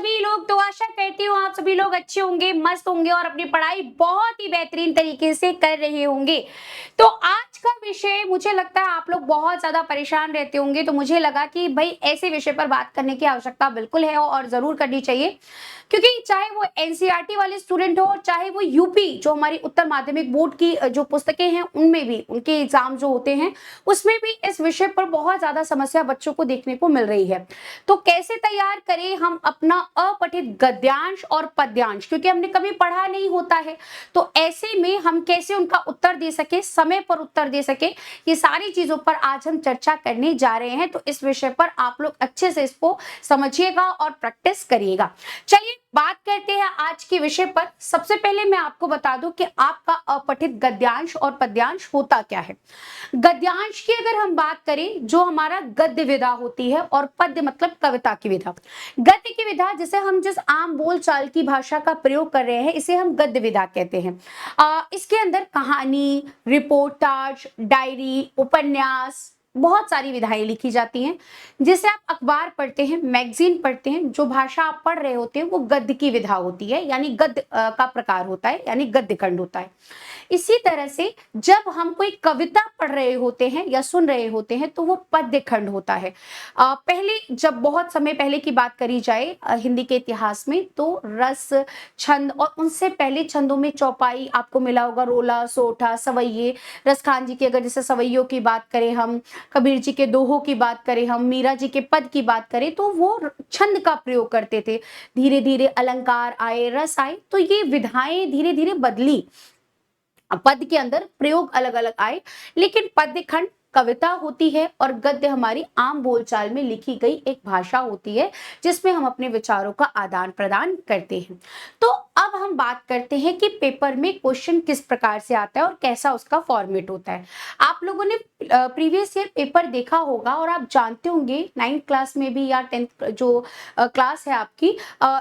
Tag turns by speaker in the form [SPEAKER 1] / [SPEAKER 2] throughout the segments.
[SPEAKER 1] सभी लोग। तो आशा करती हूँ आप सभी लोग अच्छे होंगे, मस्त होंगे और अपनी पढ़ाई बहुत ही बेहतरीन तरीके से कर रहे होंगे। तो आज का विषय मुझे लगता है आप लोग बहुत ज़्यादा परेशान रहते होंगे, तो मुझे लगा कि भई ऐसे विषय पर बात करने की आवश्यकता बिल्कुल है और ज़रूर करनी चाहिए। क्योंकि चाहे वो एनसीईआरटी वाले स्टूडेंट हो और चाहे वो यूपी जो हमारी उत्तर माध्यमिक बोर्ड की जो पुस्तकें हैं उनमें भी उनके एग्जाम जो होते हैं उसमें भी इस विषय पर बहुत ज़्यादा समस्या बच्चों को देखने को मिल रही है। तो कैसे तैयार करें हम अपना अपठित गद्यांश और पद्यांश, क्योंकि हमने कभी पढ़ा नहीं होता है, तो ऐसे में हम कैसे उनका उत्तर दे सके, समय पर उत्तर दे सके, ये सारी चीजों पर आज हम चर्चा करने जा रहे हैं। तो इस विषय पर आप लोग अच्छे से इसको समझिएगा और प्रैक्टिस करिएगा। चलिए बात करते हैं आज के विषय पर। सबसे पहले मैं आपको बता दूं कि आपका अपठित गद्यांश और पद्यांश होता क्या है। गद्यांश की अगर हम बात करें, जो हमारा गद्य विधा होती है, और पद्य मतलब कविता की विधा। गद्य की विधा जिसे हम जिस आम बोलचाल की भाषा का प्रयोग कर रहे हैं इसे हम गद्य विधा कहते हैं। इसके अंदर कहानी, रिपोर्टाज, डायरी, उपन्यास, बहुत सारी विधाएं लिखी जाती हैं। जैसे आप अखबार पढ़ते हैं, मैगजीन पढ़ते हैं, जो भाषा आप पढ़ रहे होते हैं वो गद्य की विधा होती है, यानी गद्य का प्रकार होता है, यानी गद्य खंड होता है। इसी तरह से जब हम कोई कविता पढ़ रहे होते हैं या सुन रहे होते हैं तो वो पद्य खंड होता है। पहले जब बहुत समय पहले की बात करी जाए हिंदी के इतिहास में, तो रस, छंद और उनसे पहले छंदों में चौपाई आपको मिला होगा, रोला, सोठा, सवैये। रसखान जी की अगर जैसे सवैयों की बात करें हम, कबीर जी के दोहों की बात करें हम, मीरा जी के पद की बात करें, तो वो छंद का प्रयोग करते थे। धीरे धीरे अलंकार आए, रस आए, तो ये विधाएं धीरे धीरे बदली। पद के अंदर प्रयोग अलग अलग आए, लेकिन पद्य खंड कविता होती है और गद्य हमारी आम बोलचाल में लिखी गई एक भाषा होती है जिसमें हम अपने विचारों का आदान प्रदान करते हैं। तो अब हम बात करते हैं कि पेपर में क्वेश्चन किस प्रकार से आता है और कैसा उसका फॉर्मेट होता है। आप लोगों ने प्रीवियस ईयर पेपर देखा होगा और आप जानते होंगे 9th क्लास में भी या 10th जो क्लास है आपकी,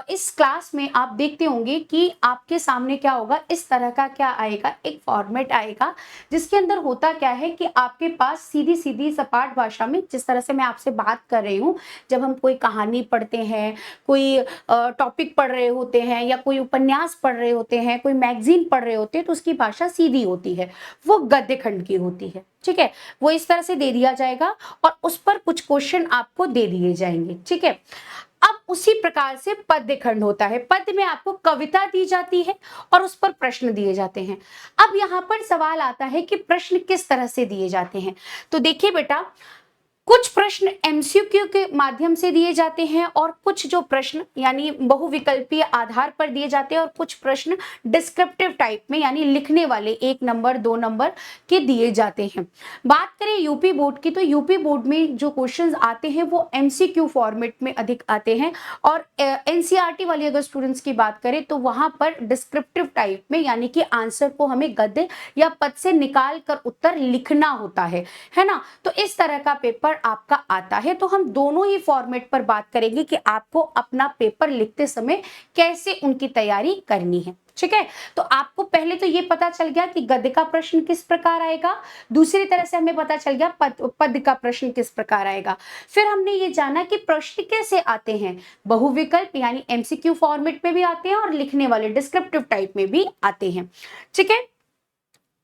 [SPEAKER 1] इस क्लास में आप देखते होंगे कि आपके सामने क्या होगा, इस तरह का क्या आएगा, एक फॉर्मेट आएगा जिसके अंदर होता क्या है कि आपके पास सीधी सीधी सपाट भाषा में, जिस तरह से मैं आपसे बात कर रही हूँ, जब हम कोई कहानी पढ़ते हैं, कोई टॉपिक पढ़ रहे होते हैं या कोई उपन्यास पढ़ रहे होते हैं, कोई मैगजीन पढ़ रहे होते हैं, तो उसकी भाषा सीधी होती है, वो गद्य खंड की होती है। ठीक है, वो इस तरह से दे दिया जाएगा और उस पर कुछ क्वेश्चन आपको दे दिए जाएंगे। ठीक है, अब उसी प्रकार से पद्य खंड होता है। पद्य में आपको कविता दी जाती है और उस पर प्रश्न दिए जाते हैं। अब यहाँ पर सवाल आता है कि प्रश्न किस तरह से दिए जाते हैं। तो देखिए बेटा, कुछ प्रश्न एमसीक्यू के माध्यम से दिए जाते हैं और कुछ जो प्रश्न यानी बहुविकल्पीय आधार पर दिए जाते हैं और कुछ प्रश्न डिस्क्रिप्टिव टाइप में यानी लिखने वाले 1 नंबर 2 नंबर के दिए जाते हैं। बात करें यूपी बोर्ड की, तो यूपी बोर्ड में जो क्वेश्चंस आते हैं वो एमसीक्यू फॉर्मेट में अधिक आते हैं और एनसीईआरटी वाले अगर स्टूडेंट्स की बात करें तो वहां पर डिस्क्रिप्टिव टाइप में, यानी कि आंसर को हमें गद्य या पद से निकाल कर उत्तर लिखना होता है ना। तो इस तरह का पेपर आपका आता है। तो हम दोनों ही फॉर्मेट पर बात करेंगे कि आपको अपना पेपर लिखते समय कैसे उनकी तैयारी करनी है। ठीक है, तो आपको पहले तो ये पता चल गया कि गद्य का प्रश्न किस प्रकार आएगा, दूसरी तरह से हमें पता चल गया पद का प्रश्न किस प्रकार आएगा। फिर हमने ये जाना कि प्रश्न कैसे आते हैं, बहुविकल्प यानी एमसीक्यू फॉर्मेट में भी आते हैं और लिखने वाले डिस्क्रिप्टिव टाइप में भी आते हैं। ठीक है,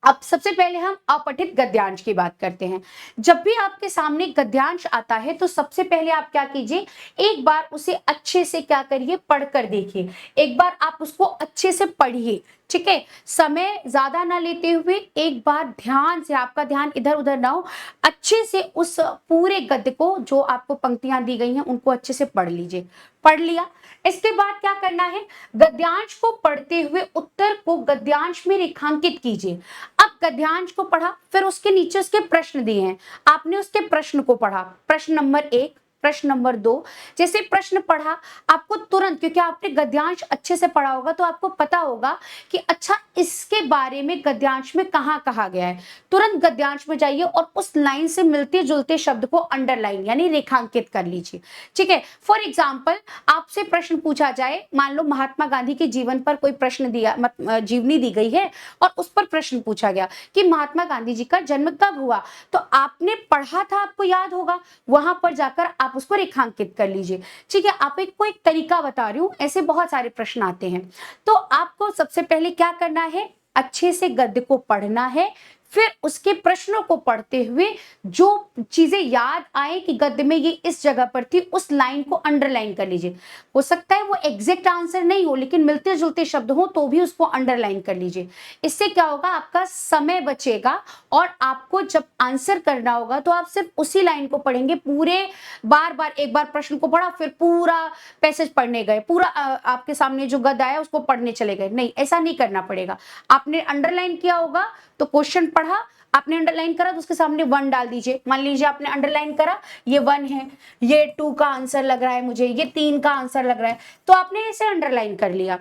[SPEAKER 1] अब सबसे पहले हम अपठित गद्यांश की बात करते हैं। जब भी आपके सामने गद्यांश आता है तो सबसे पहले आप क्या कीजिए, एक बार उसे अच्छे से क्या करिए, पढ़कर देखिए। एक बार आप उसको अच्छे से पढ़िए। ठीक है, समय ज्यादा ना लेते हुए एक बार ध्यान से, आपका ध्यान इधर उधर ना हो, अच्छे से उस पूरे गद्य को, जो आपको पंक्तियां दी गई हैं उनको अच्छे से पढ़ लीजिए। पढ़ लिया, इसके बाद क्या करना है, गद्यांश को पढ़ते हुए उत्तर को गद्यांश में रेखांकित कीजिए। अब गद्यांश को पढ़ा, फिर उसके नीचे उसके प्रश्न दिए हैं, आपने उसके प्रश्न को पढ़ा। प्रश्न नंबर 1, प्रश्न नंबर 2, जैसे प्रश्न पढ़ा आपको तुरंत, क्योंकि आपने गद्यांश अच्छे से पढ़ा होगा तो आपको पता होगा कि अच्छा इसके बारे में गद्यांश में कहाँ कहा गया है। तुरंत गद्यांश में जाइए और उस लाइन से मिलते जुलते शब्द को अंडरलाइन यानी रेखांकित कर लीजिए। ठीक है, फॉर एग्जाम्पल आपसे प्रश्न पूछा जाए, मान लो महात्मा गांधी के जीवन पर कोई प्रश्न दिया, जीवनी दी गई है और उस पर प्रश्न पूछा गया कि महात्मा गांधी जी का जन्म कब हुआ, तो आपने पढ़ा था, आपको याद होगा, वहां पर जाकर आप आप उसको रेखांकित कर लीजिए। ठीक है, आप एक को एक तरीका बता रही हूँ, ऐसे बहुत सारे प्रश्न आते हैं। तो आपको सबसे पहले क्या करना है, अच्छे से गद्य को पढ़ना है, फिर उसके प्रश्नों को पढ़ते हुए जो चीजें याद आए कि गद्य में ये इस जगह पर थी, उस लाइन को अंडरलाइन कर लीजिए। हो सकता है वो एग्जैक्ट आंसर नहीं हो, लेकिन मिलते जुलते शब्द हो तो भी उसको अंडरलाइन कर लीजिए। इससे क्या होगा, आपका समय बचेगा और आपको जब आंसर करना होगा तो आप सिर्फ उसी लाइन को पढ़ेंगे। पूरे बार बार एक बार प्रश्न को पढ़ा फिर पूरा पैसेज पढ़ने गए, पूरा आपके सामने जो गद्य आया उसको पढ़ने चले गए, नहीं, ऐसा नहीं करना पड़ेगा। आपने अंडरलाइन किया होगा तो क्वेश्चन पढ़ा, आपने अंडरलाइन करा तो उसके सामने 1 डाल दीजिए। मान लीजिए आपने अंडरलाइन करा, ये 1 है, ये 2 का आंसर लग रहा है मुझे, ये 3 का आंसर लग रहा है, तो आपने इसे अंडरलाइन कर लिया।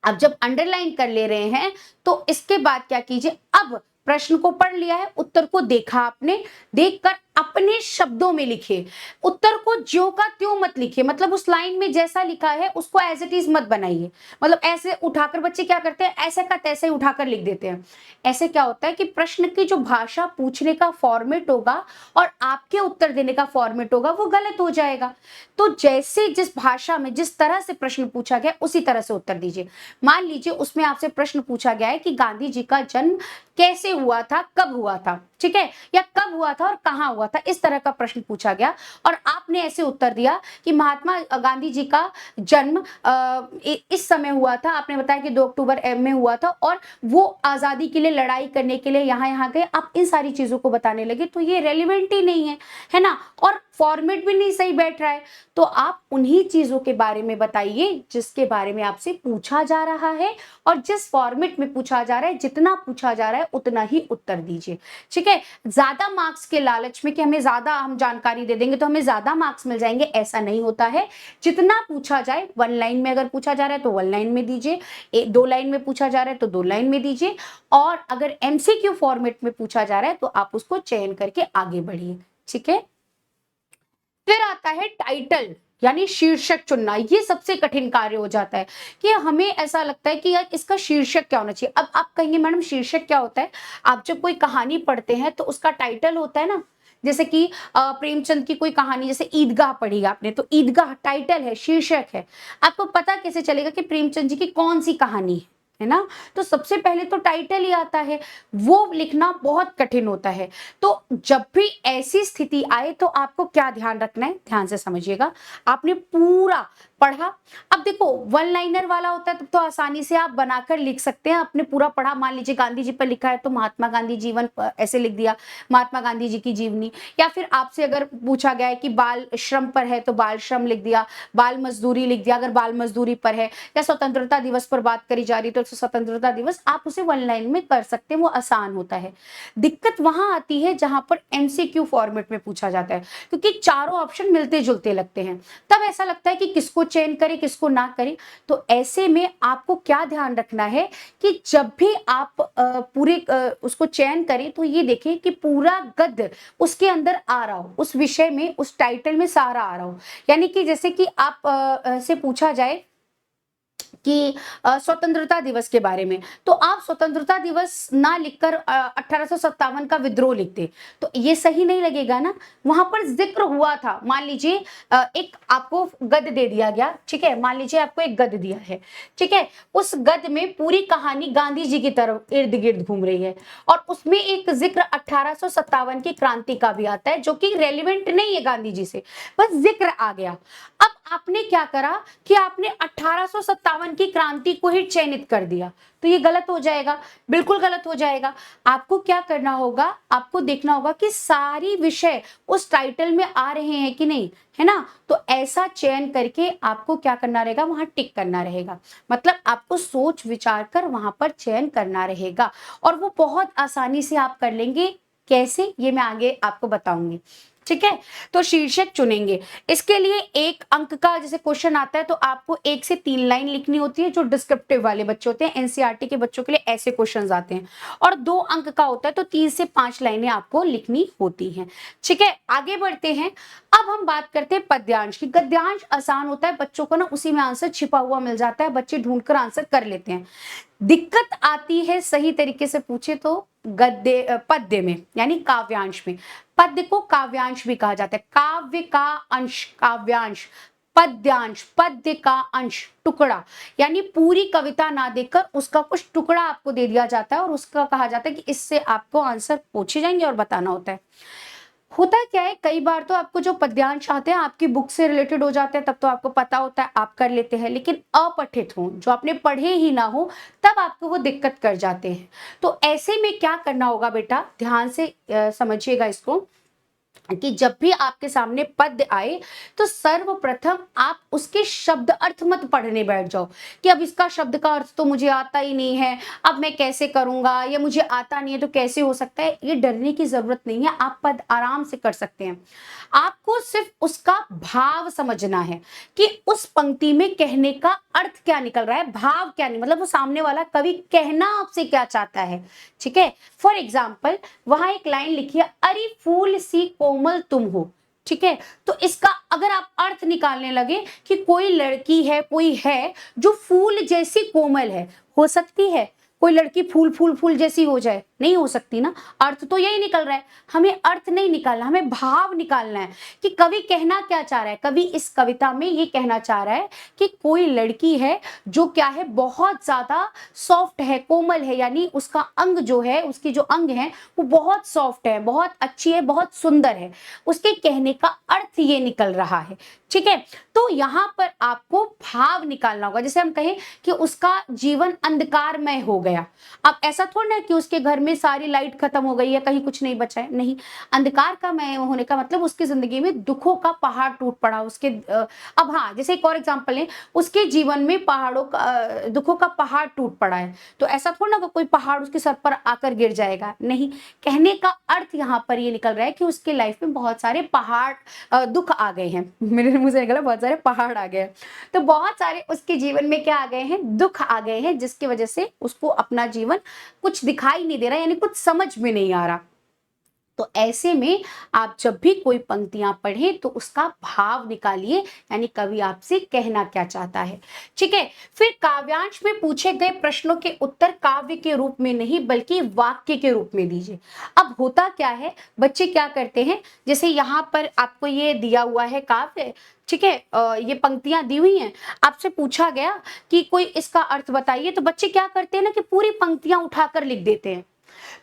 [SPEAKER 1] अब जब अंडरलाइन कर ले रहे हैं तो इसके बाद क्या कीजिए, अब प्रश्न को पढ़ लिया है, उत्तर को देखा आपने, देखकर अपने शब्दों में लिखे। उत्तर को ज्यों का त्यों मत लिखिए, मतलब उस लाइन में जैसा लिखा है उसको एज इट इज मत बनाइए। मतलब ऐसे उठाकर बच्चे क्या करते हैं, ऐसे का तैसे ही उठाकर लिख देते हैं। ऐसे क्या होता है कि प्रश्न की जो भाषा पूछने का फॉर्मेट होगा और आपके उत्तर देने का फॉर्मेट होगा वो गलत हो जाएगा। तो जैसे जिस भाषा में जिस तरह से प्रश्न पूछा गया उसी तरह से उत्तर दीजिए। मान लीजिए उसमें आपसे प्रश्न पूछा गया है कि गांधी जी का जन्म कैसे हुआ था, कब हुआ था, ठीक है, या कब हुआ था और कहां हुआ था, इस तरह का प्रश्न पूछा गया और आपने ऐसे उत्तर दिया कि महात्मा गांधी जी का जन्म इस समय हुआ था, आपने बताया कि 2 अक्टूबर में हुआ था और वो आजादी के लिए लड़ाई करने के लिए यहाँ गए, आप इन सारी चीजों को बताने लगे, तो ये रेलिवेंट ही नहीं है ना, और फॉर्मेट भी नहीं सही बैठ रहा है। तो आप उन्हीं चीजों के बारे में बताइए जिसके बारे में आपसे पूछा जा रहा है और जिस फॉर्मेट में पूछा जा रहा है, जितना पूछा जा रहा है उतना ही उत्तर दीजिए। ठीक है, ज्यादा मार्क्स के लालच में कि हमें ज्यादा हम जानकारी दे देंगे तो हमें ज्यादा मार्क्स मिल जाएंगे, ऐसा नहीं होता है। जितना पूछा जाए, 1 लाइन में अगर पूछा जा रहा है तो 1 लाइन में दीजिए, 2 लाइन में पूछा जा रहा है तो 2 लाइन में दीजिए, और अगर एमसीक्यू फॉर्मेट में पूछा जा रहा है तो आप उसको चयन करके आगे बढ़िए। ठीक है, फिर आता है टाइटल यानी शीर्षक चुनना। ये सबसे कठिन कार्य हो जाता है कि हमें ऐसा लगता है कि यार इसका शीर्षक क्या होना चाहिए। अब आप कहेंगे मैडम शीर्षक क्या होता है, आप जब कोई कहानी पढ़ते हैं तो उसका टाइटल होता है ना, जैसे कि प्रेमचंद की कोई कहानी, जैसे ईदगाह पढ़ी आपने, तो ईदगाह टाइटल है, शीर्षक है। आपको पता कैसे चलेगा कि प्रेमचंद जी की कौन सी कहानी है ना, तो सबसे पहले तो टाइटल ही आता है, वो लिखना बहुत कठिन होता है। तो जब भी ऐसी स्थिति आए तो आपको क्या ध्यान रखना है, ध्यान से समझिएगा। आपने पूरा पढ़ा, अब देखो 1 लाइनर वाला होता है तब तो आसानी से आप बनाकर लिख सकते हैं, आपने पूरा पढ़ा, मान लीजिए गांधी जी पर लिखा है तो महात्मा गांधी जीवन ऐसे लिख दिया, महात्मा गांधी जी की जीवनी, या फिर आपसे अगर पूछा गया है कि बाल श्रम पर है तो बाल श्रम लिख दिया, बाल मजदूरी लिख दिया अगर बाल मजदूरी पर है, या स्वतंत्रता दिवस पर बात करी जा रही तो स्वतंत्रता दिवस, आप उसे 1 लाइन में कर सकते हैं, वो आसान होता है। दिक्कत वहां आती है जहां पर एमसीक्यू फॉर्मेट में पूछा जाता है, क्योंकि चारों ऑप्शन मिलते जुलते लगते हैं, तब ऐसा लगता है कि किसको चयन करें किसको ना करें। तो ऐसे में आपको क्या ध्यान रखना है कि जब भी आप पूरे उसको चयन करें तो ये देखें कि पूरा गद्य उसके अंदर आ रहा हो, उस विषय में उस टाइटल में सारा आ रहा हो। यानी कि जैसे कि आप से पूछा जाए कि स्वतंत्रता दिवस के बारे में, तो आप स्वतंत्रता दिवस ना लिखकर 1857 का विद्रोह लिखते तो ये सही नहीं लगेगा ना। वहां पर जिक्र हुआ था, मान लीजिए एक आपको गद्य दे दिया गया, ठीक है, मान लीजिए आपको एक गद्य दिया है, ठीक है, उस गद्य में पूरी कहानी गांधी जी की तरफ इर्द गिर्द घूम रही है और उसमें एक जिक्र 1857 की क्रांति का भी आता है जो कि रेलिवेंट नहीं है गांधी जी से, बस जिक्र आ गया। अब आपने क्या करा कि आपने 1857 की क्रांति को ही चयनित कर दिया, तो ये गलत हो जाएगा, बिल्कुल गलत हो जाएगा। आपको क्या करना होगा, आपको देखना होगा कि सारी विषय उस टाइटल में आ रहे हैं कि नहीं, है ना। तो ऐसा चयन करके आपको क्या करना रहेगा, वहां टिक करना रहेगा, मतलब आपको सोच विचार कर वहां पर चयन करना रहेगा और वो बहुत आसानी से आप कर लेंगे। कैसे, ये मैं आगे आपको बताऊंगी। ठीक है, तो शीर्षक चुनेंगे, इसके लिए 1 अंक का जैसे क्वेश्चन आता है तो आपको 1 से 3 लाइन लिखनी होती है, जो डिस्क्रिप्टिव वाले बच्चे होते हैं, एनसीईआरटी के बच्चों के लिए ऐसे क्वेश्चंस आते हैं, और 2 अंक का होता है तो 3 से 5 लाइनें आपको लिखनी होती हैं। ठीक है, आगे बढ़ते हैं। अब हम बात करते हैं पद्यांश की। गद्यांश आसान होता है, बच्चों को ना उसी में आंसर छिपा हुआ मिल जाता है, बच्चे ढूंढकर आंसर कर लेते हैं। दिक्कत आती है सही तरीके से पूछे तो पद्य में यानी काव्यांश में। पद्य को काव्यांश भी कहा जाता है, काव्य का अंश काव्यांश, पद्यांश पद्य का अंश टुकड़ा, यानी पूरी कविता ना देकर उसका कुछ टुकड़ा आपको दे दिया जाता है और उसका कहा जाता है कि इससे आपको आंसर पूछे जाएंगे और बताना होता है। होता क्या है, कई बार तो आपको जो पद्यांश आते हैं आपकी बुक से रिलेटेड हो जाते हैं, तब तो आपको पता होता है, आप कर लेते हैं, लेकिन अपठित हो, जो आपने पढ़े ही ना हो, तब आपको वो दिक्कत कर जाते हैं। तो ऐसे में क्या करना होगा बेटा, ध्यान से समझिएगा इसको, कि जब भी आपके सामने पद्य आए तो सर्वप्रथम आप उसके शब्द अर्थ मत पढ़ने बैठ जाओ कि अब इसका शब्द का अर्थ तो मुझे आता ही नहीं है, अब मैं कैसे करूंगा, या मुझे आता नहीं है तो कैसे हो सकता है। ये डरने की जरूरत नहीं है, आप पद आराम से कर सकते हैं। आपको सिर्फ उसका भाव समझना है कि उस पंक्ति में कहने का अर्थ क्या निकल रहा है, भाव क्या नहीं, मतलब वो सामने वाला कवि कहना आपसे क्या चाहता है। ठीक है, फॉर एग्जाम्पल वहां एक लाइन लिखी है, अरे फूल सी कोमल तुम हो। ठीक है, तो इसका अगर आप अर्थ निकालने लगे कि कोई लड़की है, कोई है जो फूल जैसी कोमल है, हो सकती है कोई लड़की फूल फूल फूल जैसी हो जाए, नहीं हो सकती ना। अर्थ तो यही निकल रहा है, हमें अर्थ नहीं निकालना, हमें भाव निकालना है कि कवि कहना क्या चाह रहा है। कवि इस कविता में ये कहना चाह रहा है कि कोई लड़की है जो क्या है, बहुत ज्यादा सॉफ्ट है, कोमल है, यानी उसका अंग जो है, उसकी जो अंग है वो बहुत सॉफ्ट है, बहुत अच्छी है, बहुत सुंदर है। उसके कहने का अर्थ ये निकल रहा है। ठीक है, तो यहाँ पर आपको भाव निकालना होगा। जैसे हम कहें कि उसका जीवन अंधकारमय हो गया, अब ऐसा थोड़ा ना कि उसके घर में सारी लाइट खत्म हो गई है, कहीं कुछ नहीं बचा है, नहीं। अंधकार का मय होने का मतलब उसकी जिंदगी में दुखों का पहाड़ टूट पड़ा उसके। अब हाँ, जैसे एक और एग्जांपल है, उसके जीवन में पहाड़ों का दुखों का पहाड़ टूट पड़ा है, तो ऐसा थोड़ा ना कोई पहाड़ उसके सर पर आकर गिर जाएगा, नहीं। कहने का अर्थ यहाँ पर ये निकल रहा है कि उसके लाइफ में बहुत सारे पहाड़ दुख आ गए हैं, मेरे मुझे निकला बहुत सारे पहाड़ आ गए, तो बहुत सारे उसके जीवन में क्या आ गए हैं, दुख आ गए हैं, जिसकी वजह से उसको अपना जीवन कुछ दिखाई नहीं दे रहा, यानी कुछ समझ में नहीं आ रहा। तो ऐसे में आप जब भी कोई पंक्तियां पढ़ें तो उसका भाव निकालिए, यानी कवि आपसे कहना क्या चाहता है। ठीक है, फिर काव्यांश में पूछे गए प्रश्नों के उत्तर काव्य के रूप में नहीं बल्कि वाक्य के रूप में दीजिए। अब होता क्या है, बच्चे क्या करते हैं, जैसे यहाँ पर आपको ये दिया हुआ है काव्य, ठीक है, ये पंक्तियां दी हुई हैं, आपसे पूछा गया कि कोई इसका अर्थ बताइए, तो बच्चे क्या करते हैं ना कि पूरी पंक्तियां उठाकर लिख देते हैं।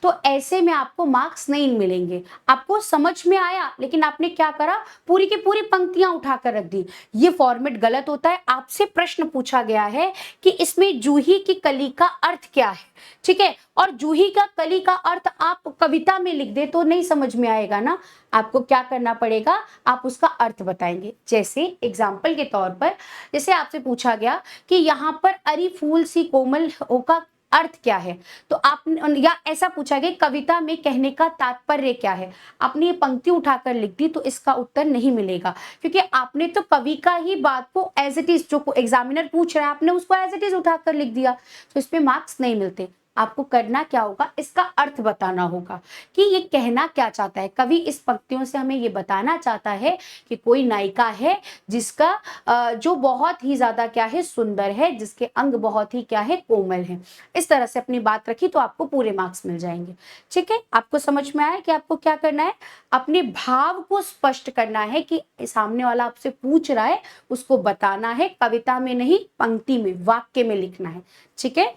[SPEAKER 1] तो ऐसे में आपको मार्क्स नहीं मिलेंगे। आपको समझ में आया, लेकिन आपने क्या करा, पूरी की पूरी पंक्तियां उठाकर रख दी, ये फॉर्मेट गलत होता है। आपसे प्रश्न पूछा गया है कि इसमें जूही की कली का अर्थ क्या है, ठीक है, और जूही का कली का अर्थ आप कविता में लिख दे तो नहीं समझ में आएगा ना। आपको क्या करना पड़ेगा, आप उसका अर्थ बताएंगे। जैसे एग्जाम्पल के तौर पर, जैसे आपसे पूछा गया कि यहाँ पर अरी फूल सी कोमल हो का अर्थ क्या है, तो आप, या ऐसा पूछा गया कविता में कहने का तात्पर्य क्या है, आपने ये पंक्ति उठाकर लिख दी, तो इसका उत्तर नहीं मिलेगा, क्योंकि आपने तो कवि का ही बात को एज इट इज, जो एग्जामिनर पूछ रहा है आपने उसको एज इट इज उठाकर लिख दिया, तो इसमें मार्क्स नहीं मिलते। आपको करना क्या होगा, इसका अर्थ बताना होगा कि ये कहना क्या चाहता है। कवि इस पंक्तियों से हमें ये बताना चाहता है कि कोई नायिका है जिसका जो बहुत ही ज्यादा क्या है, सुंदर है, जिसके अंग बहुत ही क्या है, कोमल है। इस तरह से अपनी बात रखी तो आपको पूरे मार्क्स मिल जाएंगे। ठीक है, आपको समझ में आया कि आपको क्या करना है, अपने भाव को स्पष्ट करना है कि सामने वाला आपसे पूछ रहा है, उसको बताना है, कविता में नहीं पंक्ति में, वाक्य में लिखना है। ठीक है,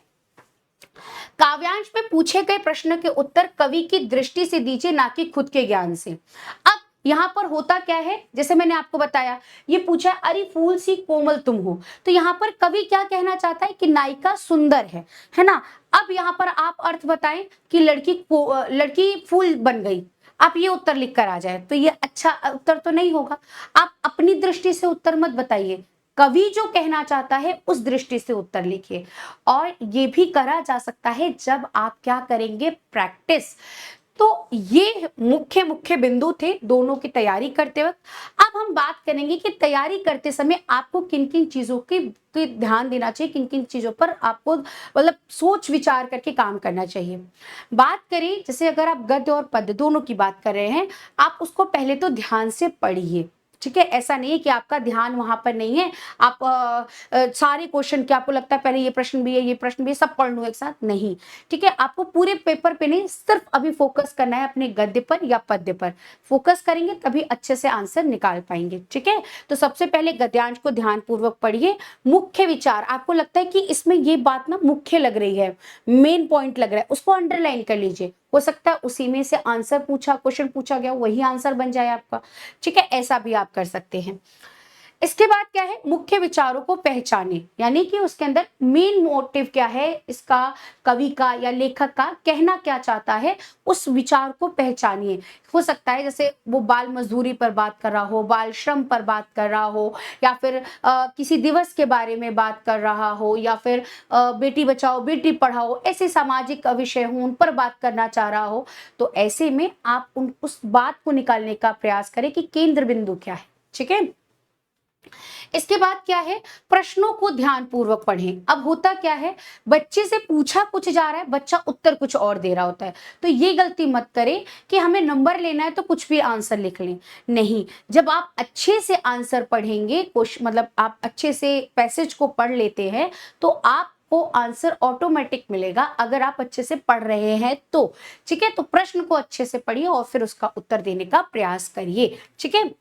[SPEAKER 1] काव्यांश में पूछे गए प्रश्न के उत्तर कवि की दृष्टि से दीजिए, ना कि खुद के ज्ञान से। अब यहाँ पर होता क्या है, जैसे मैंने आपको बताया, ये पूछा अरे फूल सी कोमल तुम हो, तो यहाँ पर कवि क्या कहना चाहता है कि नायिका सुंदर है ना। अब यहाँ पर आप अर्थ बताएं कि लड़की फूल बन गई, आप ये उत्तर लिख कर आ जाए, तो ये अच्छा उत्तर तो नहीं होगा। आप अपनी दृष्टि से उत्तर मत बताइए, कवि जो कहना चाहता है उस दृष्टि से उत्तर लिखिए। और ये भी करा जा सकता है जब आप क्या करेंगे, प्रैक्टिस। तो ये मुख्य बिंदु थे दोनों की तैयारी करते वक्त। अब हम बात करेंगे कि तैयारी करते समय आपको किन किन चीजों की ध्यान देना चाहिए, किन किन चीजों पर आपको मतलब सोच विचार करके काम करना चाहिए। बात करें, जैसे अगर आप गद्य और पद्य दोनों की बात कर रहे हैं, आप उसको पहले तो ध्यान से पढ़िए। ठीक है, ऐसा नहीं है कि आपका ध्यान वहां पर नहीं है, आप सारे क्वेश्चन के आपको लगता है पहले ये प्रश्न भी है, ये प्रश्न भी है, सब पढ़ लूं एक साथ, नहीं। ठीक है, आपको पूरे पेपर पे नहीं, सिर्फ अभी फोकस करना है अपने गद्य पर या पद्य पर। फोकस करेंगे तभी अच्छे से आंसर निकाल पाएंगे। ठीक है, तो सबसे पहले गद्यांश को ध्यान पूर्वक पढ़िए। मुख्य विचार, आपको लगता है कि इसमें ये बात ना मुख्य लग रही है, मेन पॉइंट लग रहा है, उसको अंडरलाइन कर लीजिए। हो सकता है उसी में से आंसर क्वेश्चन पूछा गया वही आंसर बन जाए आपका। ठीक है, ऐसा भी आप कर सकते हैं। इसके बाद क्या है, मुख्य विचारों को पहचाने, यानी कि उसके अंदर मेन मोटिव क्या है, इसका कवि का या लेखक का कहना क्या चाहता है, उस विचार को पहचानिए। हो सकता है जैसे वो बाल मजदूरी पर बात कर रहा हो, बाल श्रम पर बात कर रहा हो, या फिर किसी दिवस के बारे में बात कर रहा हो, या फिर बेटी बचाओ बेटी पढ़ाओ ऐसे सामाजिक विषय हो उन पर बात करना चाह रहा हो। तो ऐसे में आप उस बात को निकालने का प्रयास करें कि केंद्र बिंदु क्या है। ठीक है, इसके बाद क्या है, प्रश्नों को ध्यान पूर्वक पढ़ें। अब होता क्या है, बच्चे से पूछा कुछ जा रहा है, बच्चा उत्तर कुछ और दे रहा होता है। तो ये गलती मत करें कि हमें नंबर लेना है तो कुछ भी आंसर लिख लें, नहीं। जब आप अच्छे से आंसर पढ़ेंगे, मतलब आप अच्छे से पैसेज को पढ़ लेते हैं, तो आपको आंसर ऑटोमेटिक मिलेगा, अगर आप अच्छे से पढ़ रहे हैं तो। ठीक है, तो प्रश्न को अच्छे से पढ़िए और फिर उसका उत्तर देने का प्रयास करिए। ठीक है,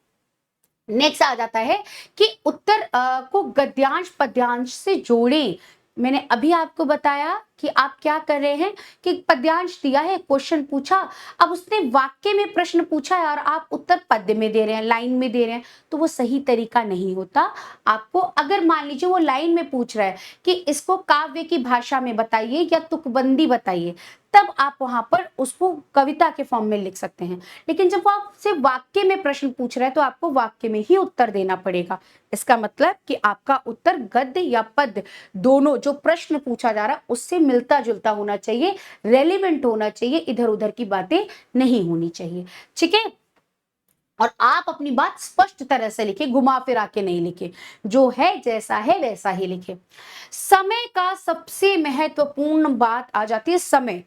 [SPEAKER 1] नेक्स्ट आ जाता है कि उत्तर को गद्यांश पद्यांश से जोड़ें। मैंने अभी आपको बताया कि आप क्या कर रहे हैं कि पद्यांश दिया है, क्वेश्चन पूछा, अब उसने वाक्य में प्रश्न पूछा है और आप उत्तर पद्य में दे रहे हैं, लाइन में दे रहे हैं, तो वो सही तरीका नहीं होता। आपको अगर मान लीजिए वो लाइन में पूछ रहा है कि इसको काव्य की भाषा में बताइए या तुकबंदी बताइए, तब आप वहां पर उसको कविता के फॉर्म में लिख सकते हैं। लेकिन जब वो आपसे वाक्य में प्रश्न पूछ रहा है तो आपको वाक्य में ही उत्तर देना पड़ेगा। इसका मतलब कि आपका उत्तर गद्य या पद्य दोनों, जो प्रश्न पूछा जा रहा है उससे मिलता जुलता होना चाहिए, रेलिवेंट होना चाहिए, इधर उधर की बातें नहीं होनी चाहिए। ठीक है, और आप अपनी बात स्पष्ट तरह से लिखे, घुमा फिरा के नहीं लिखे, जो है जैसा है वैसा ही लिखे। समय का सबसे महत्वपूर्ण बात आ जाती है समय,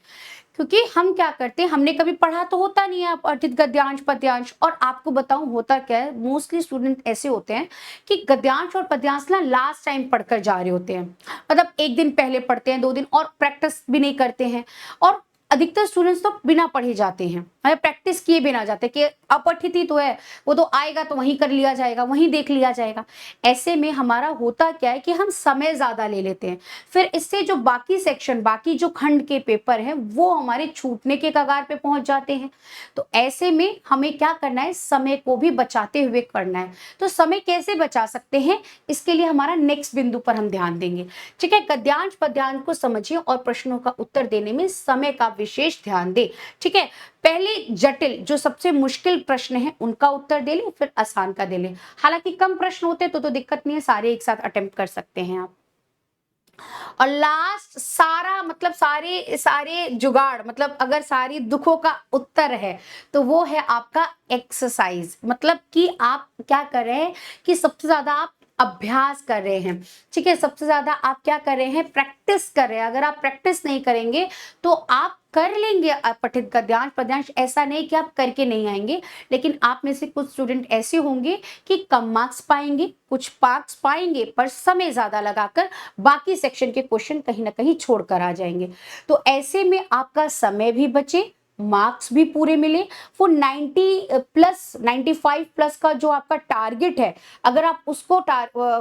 [SPEAKER 1] क्योंकि हम क्या करते हैं, हमने कभी पढ़ा तो होता नहीं है अर्थित गद्यांश पद्यांश। और आपको बताऊं होता क्या है, मोस्टली स्टूडेंट ऐसे होते हैं कि गद्यांश और पद्यांश ना लास्ट टाइम पढ़कर जा रहे होते हैं, मतलब एक दिन पहले पढ़ते हैं, 2 दिन, और प्रैक्टिस भी नहीं करते हैं। और अधिकतर स्टूडेंट्स तो बिना पढ़े जाते हैं, मतलब प्रैक्टिस किए बिना जाते कि अपठित ही तो है, वो तो आएगा तो वहीं कर लिया जाएगा, वहीं देख लिया जाएगा। ऐसे में हमारा होता क्या है कि हम समय ज्यादा ले लेते हैं, फिर इससे जो बाकी सेक्शन, बाकी जो खंड के पेपर हैं वो हमारे छूटने के कगार पे पहुंच जाते हैं। तो ऐसे में हमें क्या करना है, समय को भी बचाते हुए करना है। तो समय कैसे बचा सकते हैं, इसके लिए हमारा नेक्स्ट बिंदु पर हम ध्यान देंगे। ठीक है, गद्यांश पद्यांश को समझिए और प्रश्नों का उत्तर देने में समय का विशेष ध्यान दे। ठीक है, पहले जटिल, जो सबसे मुश्किल प्रश्न है उनका उत्तर दे ले, फिर आसान का दे ले। हालांकि कम प्रश्न होते तो दिक्कत नहीं है, सारे एक साथ अटेम्प्ट कर सकते हैं आप। और लास्ट सारा, मतलब सारे सारे जुगाड़, मतलब अगर सारी दुखों का उत्तर है तो वो है आपका एक्सरसाइज। मतलब कि आप क्या कर रहे हैं कि सबसे ज्यादा आप अभ्यास कर रहे हैं। ठीक है, सबसे ज्यादा आप क्या कर रहे हैं, प्रैक्टिस कर रहे हैं। अगर आप प्रैक्टिस नहीं करेंगे तो आप कर लेंगे पठित गद्यांश पद्यांश, ऐसा नहीं कि आप करके नहीं आएंगे, लेकिन आप में से कुछ स्टूडेंट ऐसे होंगे कि कम मार्क्स पाएंगे, कुछ मार्क्स पाएंगे पर समय ज्यादा लगाकर बाकी सेक्शन के क्वेश्चन कहीं ना कहीं छोड़कर आ जाएंगे। तो ऐसे में आपका समय भी बचे, मार्क्स भी पूरे मिले। वो 90 प्लस 95 प्लस का जो आपका टारगेट है, अगर आप उसको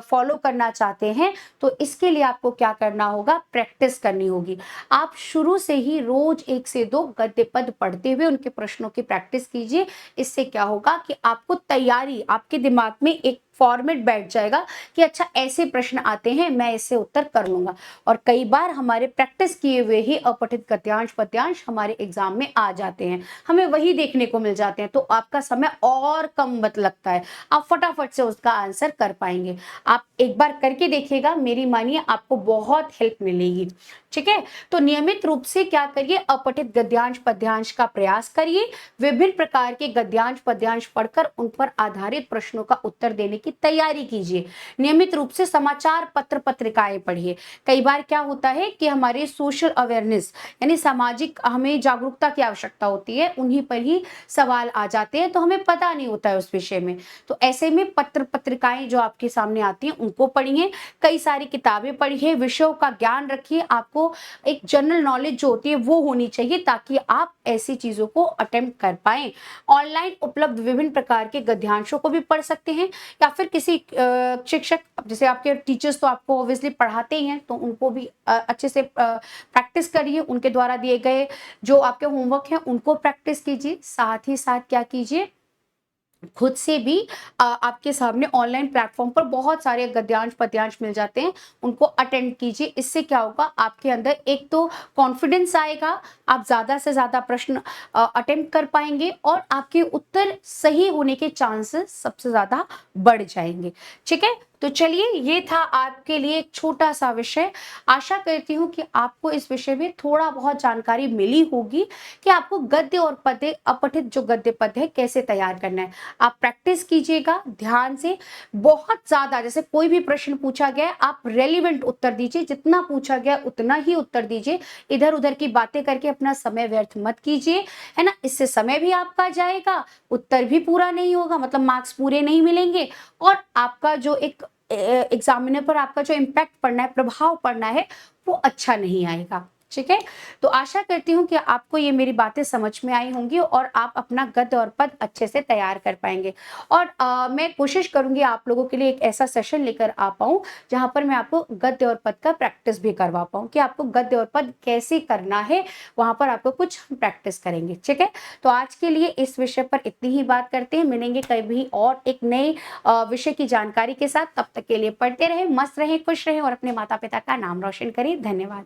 [SPEAKER 1] फॉलो करना चाहते हैं तो इसके लिए आपको क्या करना होगा, प्रैक्टिस करनी होगी। आप शुरू से ही रोज 1 से 2 गद्य पद पढ़ते हुए उनके प्रश्नों की प्रैक्टिस कीजिए। इससे क्या होगा कि आपको तैयारी, आपके दिमाग में एक फॉर्मेट बैठ जाएगा कि अच्छा ऐसे प्रश्न आते हैं, मैं इससे उत्तर कर लूंगा। और कई बार हमारे प्रैक्टिस किए हुए ही अपठित गद्यांश पद्यांश हमारे एग्जाम में आ जाते हैं, हमें वही देखने को मिल जाते हैं, तो आपका समय और कम लगता है, आप फटाफट से उसका आंसर कर पाएंगे। आप एक बार करके देखिएगा, मेरी मानिए आपको बहुत हेल्प मिलेगी। ठीक है, तो नियमित रूप से क्या करिए, अपठित गद्यांश पद्यांश का प्रयास करिए, विभिन्न प्रकार के गद्यांश पद्यांश पढ़कर उन पर आधारित प्रश्नों का उत्तर देने की तैयारी कीजिए। नियमित रूप से समाचार पत्र पत्रिकाएं पढ़िए। कई बार क्या होता है कि हमारे सोशल अवेयरनेस यानी सामाजिक हमें जागरूकता की आवश्यकता होती है, उन्हीं पर ही सवाल आ जाते हैं, तो हमें पता नहीं होता है उस विषय में। तो ऐसे में पत्र पत्रिकाएं जो आपके सामने आती हैं उनको पढ़िए, कई सारी किताबें पढ़िए, विषयों का ज्ञान रखिए। आपको एक जनरल नॉलेज जो होती है वो होनी चाहिए ताकि आप ऐसी चीजों को अटेम्प्ट कर पाएं। ऑनलाइन उपलब्ध विभिन्न प्रकार के गद्यांशों को भी पढ़ सकते हैं, या फिर किसी शिक्षक, जैसे आपके टीचर्स तो आपको ऑब्वियसली पढ़ाते ही हैं, तो उनको भी अच्छे से प्रैक्टिस करिए। उनके द्वारा दिए गए जो आपके होमवर्क हैं उनको प्रैक्टिस कीजिए। साथ ही साथ क्या कीजिए, खुद से भी आपके सामने ऑनलाइन प्लेटफॉर्म पर बहुत सारे गद्यांश पद्यांश मिल जाते हैं, उनको अटेंड कीजिए। इससे क्या होगा, आपके अंदर एक तो कॉन्फिडेंस आएगा, आप ज्यादा से ज्यादा प्रश्न अटेम्प्ट कर पाएंगे और आपके उत्तर सही होने के चांसेस सबसे ज्यादा बढ़ जाएंगे। ठीक है, तो चलिए ये था आपके लिए एक छोटा सा विषय। आशा करती हूँ कि आपको इस विषय में थोड़ा बहुत जानकारी मिली होगी कि आपको गद्य और पद्य, अपठित जो गद्य पद्य है कैसे तैयार करना है। आप प्रैक्टिस कीजिएगा ध्यान से, बहुत ज्यादा, जैसे कोई भी प्रश्न पूछा गया है आप रेलिवेंट उत्तर दीजिए, जितना पूछा गया उतना ही उत्तर दीजिए। इधर उधर की बातें करके अपना समय व्यर्थ मत कीजिए, है ना। इससे समय भी आपका जाएगा, उत्तर भी पूरा नहीं होगा, मतलब मार्क्स पूरे नहीं मिलेंगे, और आपका जो एक एग्जामिनर पर आपका जो इम्पैक्ट पड़ना है, प्रभाव पड़ना है, वो अच्छा नहीं आएगा। ठीक है, तो आशा करती हूँ कि आपको ये मेरी बातें समझ में आई होंगी और आप अपना गद्य और पद अच्छे से तैयार कर पाएंगे। और मैं कोशिश करूंगी आप लोगों के लिए एक ऐसा सेशन लेकर आ पाऊं जहां पर मैं आपको गद्य और पद का प्रैक्टिस भी करवा पाऊं, कि आपको गद्य और पद कैसे करना है, वहां पर आपको कुछ प्रैक्टिस करेंगे। ठीक है, तो आज के लिए इस विषय पर इतनी ही बात करते हैं, मिलेंगे कभी और एक नए विषय की जानकारी के साथ। तब तक के लिए पढ़ते रहे, मस्त रहे, खुश रहे और अपने माता पिता का नाम रोशन करें। धन्यवाद।